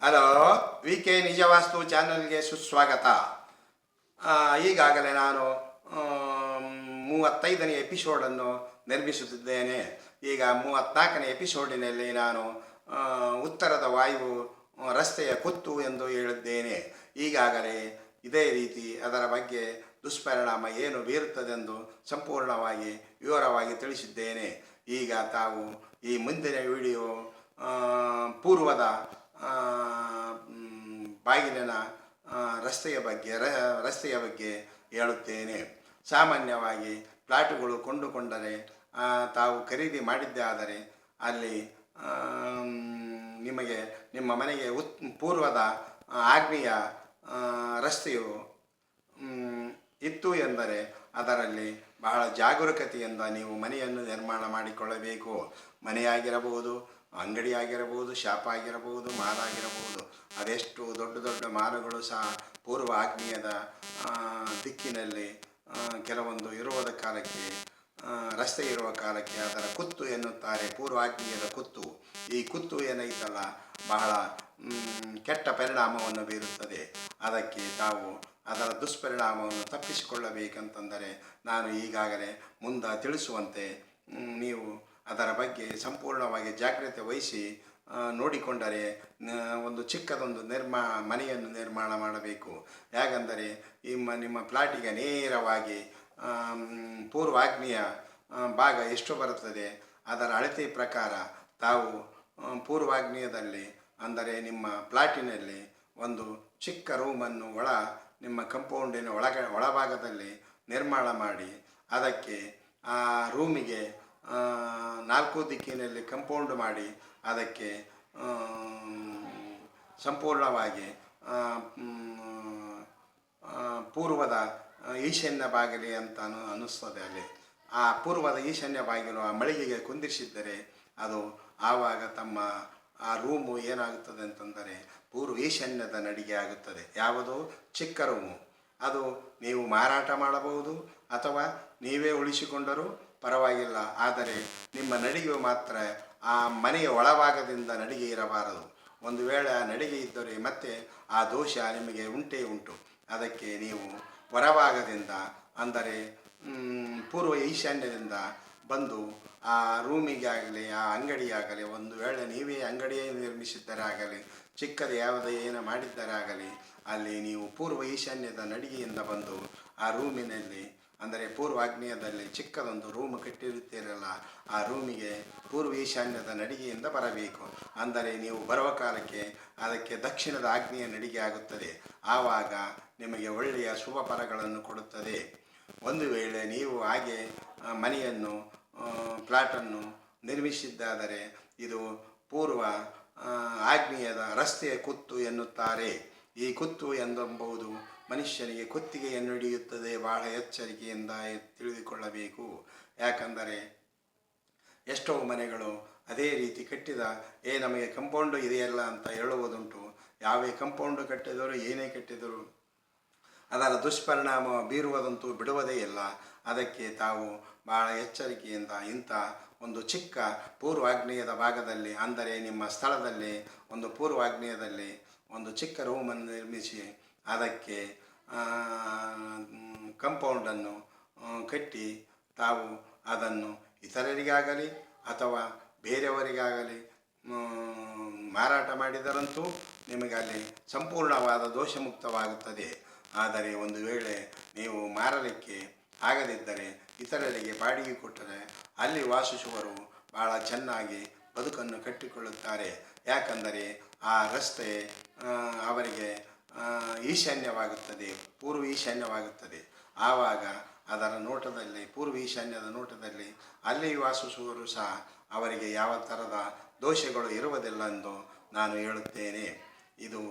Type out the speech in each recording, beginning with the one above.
Hello, VK. ನಿಜವಾಸ್ತು ಚಾನಲ್ಗೆ ಸುಸ್ವಾಗತ. ಈಗಾಗಲೇ ನಾನು 35ನೇ ಎಪಿಸೋಡನ್ನು ನಿರ್ಮಿಸುತ್ತಿದ್ದೇನೆ. ಈಗ 34ನೇ ಎಪಿಸೋಡಿನಲ್ಲಿ ನಾನು ಉತ್ತರದ ವಾಯು ರಸ್ತೆಯ ಕುತ್ತು ಎಂದು ಹೇಳಿದ್ದೇನೆ. ಈಗಾಗಲೇ ಇದೇ ರೀತಿ ಅದರ ಬಗ್ಗೆ ದುಷ್ಪರಿಣಾಮ ಏನು ಬೀರುತ್ತದೆಂದು ಸಂಪೂರ್ಣವಾಗಿ ವಿವರವಾಗಿ ತಿಳಿಸಿದ್ದೇನೆ. ಈಗ ತಾವು ಈ ಮುಂದಿನ ವಿಡಿಯೋ ಪೂರ್ವದ ಬಾಗಿಲಿನ ರಸ್ತೆಯ ಬಗ್ಗೆ ಹೇಳುತ್ತೇನೆ. ಸಾಮಾನ್ಯವಾಗಿ ಪ್ಲಾಟುಗಳು ಕೊಂಡುಕೊಂಡರೆ ತಾವು ಖರೀದಿ ಮಾಡಿದ್ದೇ ಆದರೆ ಅಲ್ಲಿ ನಿಮಗೆ ನಿಮ್ಮ ಮನೆಗೆ ಪೂರ್ವದ ಆಗ್ನೇಯ ರಸ್ತೆಯು ಇತ್ತು ಎಂದರೆ ಅದರಲ್ಲಿ ಬಹಳ ಜಾಗರೂಕತೆಯಿಂದ ನೀವು ಮನೆಯನ್ನು ನಿರ್ಮಾಣ ಮಾಡಿಕೊಳ್ಳಬೇಕು. ಮನೆಯಾಗಿರಬಹುದು, ಅಂಗಡಿ ಆಗಿರಬಹುದು, ಶಾಪ್ ಆಗಿರಬಹುದು, ಮಾಲ್ ಆಗಿರಬಹುದು. ಅದೆಷ್ಟು ದೊಡ್ಡ ದೊಡ್ಡ ಮಾಲುಗಳು ಸಹ ಪೂರ್ವ ಆಗ್ನೇಯದ ದಿಕ್ಕಿನಲ್ಲಿ ಕೆಲವೊಂದು ಇರುವುದ ಕಾಲಕ್ಕೆ ರಸ್ತೆ ಇರುವ ಕಾಲಕ್ಕೆ ಅದರ ಕುತ್ತು ಎನ್ನುತ್ತಾರೆ, ಪೂರ್ವ ಆಗ್ನೇಯದ ಕುತ್ತು. ಈ ಕುತ್ತು ಏನೈತಲ್ಲ ಬಹಳ ಕೆಟ್ಟ ಪರಿಣಾಮವನ್ನು ಬೀರುತ್ತದೆ. ಅದಕ್ಕೆ ತಾವು ಅದರ ದುಷ್ಪರಿಣಾಮವನ್ನು ತಪ್ಪಿಸಿಕೊಳ್ಳಬೇಕಂತಂದರೆ ನಾನು ಈಗಾಗಲೇ ಮುಂದೆ ತಿಳಿಸುವಂತೆ ನೀವು ಅದರ ಬಗ್ಗೆ ಸಂಪೂರ್ಣವಾಗಿ ಜಾಗ್ರತೆ ವಹಿಸಿ ನೋಡಿಕೊಂಡರೆ ಒಂದು ಚಿಕ್ಕದೊಂದು ಮನೆಯನ್ನು ನಿರ್ಮಾಣ ಮಾಡಬೇಕು. ಹೇಗೆಂದರೆ ನಿಮ್ಮ ಪ್ಲಾಟಿಗೆ ನೇರವಾಗಿ ಪೂರ್ವಾಗ್ನೇಯ ಭಾಗ ಎಷ್ಟು ಬರುತ್ತದೆ ಅದರ ಅಳತೆ ಪ್ರಕಾರ ತಾವು ಪೂರ್ವಾಗ್ನೇಯದಲ್ಲಿ ಅಂದರೆ ನಿಮ್ಮ ಪ್ಲಾಟಿನಲ್ಲಿ ಒಂದು ಚಿಕ್ಕ ರೂಮನ್ನು ನಿಮ್ಮ ಕಂಪೌಂಡಿನ ಒಳಭಾಗದಲ್ಲಿ ನಿರ್ಮಾಣ ಮಾಡಿ ಅದಕ್ಕೆ ಆ ರೂಮಿಗೆ 4 ದಿಕ್ಕಿನಲ್ಲಿ ಕಂಪೌಂಡ್ ಮಾಡಿ ಅದಕ್ಕೆ ಸಂಪೂರ್ಣವಾಗಿ ಪೂರ್ವದ ಈಶಾನ್ಯ ಬಾಗಿಲು ಅಂತ ಅನ್ನಿಸ್ತದೆ. ಅಲ್ಲಿ ಆ ಪೂರ್ವದ ಈಶಾನ್ಯ ಬಾಗಿಲು ಆ ಮಳಿಗೆಗೆ ಕುಂದಿರಿಸಿದ್ದರೆ ಅದು ಆವಾಗ ತಮ್ಮ ಆ ರೂಮು ಏನಾಗುತ್ತದೆ ಅಂತಂದರೆ ಪೂರ್ವ ಈಶಾನ್ಯದ ನಡಿಗೆ ಆಗುತ್ತದೆ. ಯಾವುದು ಚಿಕ್ಕ ರೂಮು ಅದು ನೀವು ಮಾರಾಟ ಮಾಡಬಹುದು ಅಥವಾ ನೀವೇ ಉಳಿಸಿಕೊಂಡರೂ ಪರವಾಗಿಲ್ಲ. ಆದರೆ ನಿಮ್ಮ ನಡಿಗೆ ಮಾತ್ರ ಆ ಮನೆಯ ಒಳಭಾಗದಿಂದ ನಡಿಗೆ ಇರಬಾರದು. ಒಂದು ವೇಳೆ ಆ ನಡಿಗೆ ಇದ್ದರೆ ಮತ್ತೆ ಆ ದೋಷ ನಿಮಗೆ ಉಂಟೇ ಉಂಟು. ಅದಕ್ಕೆ ನೀವು ಹೊರಭಾಗದಿಂದ ಅಂದರೆ ಪೂರ್ವ ಈಶಾನ್ಯದಿಂದ ಬಂದು ಆ ರೂಮಿಗೆ ಆಗಲಿ ಆ ಅಂಗಡಿಯಾಗಲಿ, ಒಂದು ವೇಳೆ ನೀವೇ ಅಂಗಡಿಯೇ ನಿರ್ಮಿಸಿದ್ದರೆ ಆಗಲಿ ಚಿಕ್ಕದು ಯಾವುದೇ ಏನು ಮಾಡಿದ್ದರೆ ಆಗಲಿ ಅಲ್ಲಿ ನೀವು ಪೂರ್ವ ಈಶಾನ್ಯದ ನಡಿಗೆಯಿಂದ ಬಂದು ಆ ರೂಮಿನಲ್ಲಿ ಅಂದರೆ ಪೂರ್ವಾಗ್ನೇಯದಲ್ಲಿ ಚಿಕ್ಕದೊಂದು ರೂಮ್ ಕಟ್ಟಿರುತ್ತೀರಲ್ಲ ಆ ರೂಮಿಗೆ ಪೂರ್ವ ಈಶಾನ್ಯದ ನಡಿಗೆಯಿಂದ ಬರಬೇಕು. ಅಂದರೆ ನೀವು ಬರುವ ಕಾಲಕ್ಕೆ ಅದಕ್ಕೆ ದಕ್ಷಿಣದ ಆಗ್ನೇಯ ನಡಿಗೆ ಆಗುತ್ತದೆ. ಆವಾಗ ನಿಮಗೆ ಒಳ್ಳೆಯ ಶುಭ ಫಲಗಳನ್ನು ಕೊಡುತ್ತದೆ. ಒಂದು ವೇಳೆ ನೀವು ಹಾಗೆ ಮನೆಯನ್ನು ಪ್ಲಾಟನ್ನು ನಿರ್ಮಿಸಿದ್ದಾದರೆ ಇದು ಪೂರ್ವ ಆಗ್ನೇಯದ ರಸ್ತೆಯ ಕುತ್ತು ಎನ್ನುತ್ತಾರೆ. ಈ ಕುತ್ತು ಎಂಬುದು ಮನುಷ್ಯನಿಗೆ ಕುತ್ತಿಗೆಯನ್ನು ಹಿಡಿಯುತ್ತದೆ. ಬಹಳ ಎಚ್ಚರಿಕೆಯಿಂದ ತಿಳಿದುಕೊಳ್ಳಬೇಕು. ಯಾಕಂದರೆ ಎಷ್ಟೋ ಮನೆಗಳು ಅದೇ ರೀತಿ ಕಟ್ಟಿದ ನಮಗೆ ಕಂಪೌಂಡು ಇದೆಯಲ್ಲ ಅಂತ ಹೇಳುವುದುಂಟು. ಯಾವೇ ಕಂಪೌಂಡು ಕಟ್ಟಿದರೂ ಏನೇ ಕಟ್ಟಿದರೂ ಅದರ ದುಷ್ಪರಿಣಾಮ ಬೀರುವುದಂತೂ ಬಿಡುವುದೇ ಇಲ್ಲ. ಅದಕ್ಕೆ ತಾವು ಬಹಳ ಎಚ್ಚರಿಕೆಯಿಂದ ಇಂಥ ಒಂದು ಚಿಕ್ಕ ಪೂರ್ವಾಗ್ನೇಯದ ಭಾಗದಲ್ಲಿ ಅಂದರೆ ನಿಮ್ಮ ಸ್ಥಳದಲ್ಲಿ ಒಂದು ಪೂರ್ವಾಗ್ನೇಯದಲ್ಲಿ ಒಂದು ಚಿಕ್ಕ ರೂಮನ್ನು ನಿರ್ಮಿಸಿ ಅದಕ್ಕೆ ಕಂಪೌಂಡನ್ನು ಕಟ್ಟಿ ತಾವು ಅದನ್ನು ಇತರರಿಗಾಗಲಿ ಅಥವಾ ಬೇರೆಯವರಿಗಾಗಲಿ ಮಾರಾಟ ಮಾಡಿದರಂತೂ ನಿಮಗೆ ಅಲ್ಲಿ ಸಂಪೂರ್ಣವಾದ ದೋಷಮುಕ್ತವಾಗುತ್ತದೆ. ಆದರೆ ಒಂದು ವೇಳೆ ನೀವು ಮಾರಲಿಕ್ಕೆ ಆಗದಿದ್ದರೆ ಇತರರಿಗೆ ಬಾಡಿಗೆ ಕೊಟ್ಟರೆ ಅಲ್ಲಿ ವಾಸಿಸುವವರು ಬಹಳ ಚೆನ್ನಾಗಿ ಬದುಕನ್ನು ಕಟ್ಟಿಕೊಳ್ಳುತ್ತಾರೆ. ಯಾಕಂದರೆ ಆ ರಸ್ತೆ ಅವರಿಗೆ ಈಶಾನ್ಯವಾಗುತ್ತದೆ, ಪೂರ್ವ ಈಶಾನ್ಯವಾಗುತ್ತದೆ. ಆವಾಗ ಅದರ ನೋಟದಲ್ಲಿ ಪೂರ್ವ ಈಶಾನ್ಯದ ನೋಟದಲ್ಲಿ ಅಲ್ಲಿ ವಾಸಿಸುವವರು ಸಹ ಅವರಿಗೆ ಯಾವ ಥರದ ದೋಷಗಳು ಇರುವುದಿಲ್ಲ ಎಂದು ನಾನು ಹೇಳುತ್ತೇನೆ. ಇದು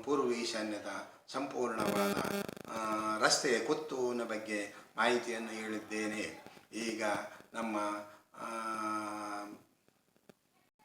ಪೂರ್ವ ಈಶಾನ್ಯದ ಸಂಪೂರ್ಣವಾದ ರಸ್ತೆಯ ಕುತ್ತುವಿನ ಬಗ್ಗೆ ಮಾಹಿತಿಯನ್ನು ಹೇಳಿದ್ದೇನೆ. ಈಗ ನಮ್ಮ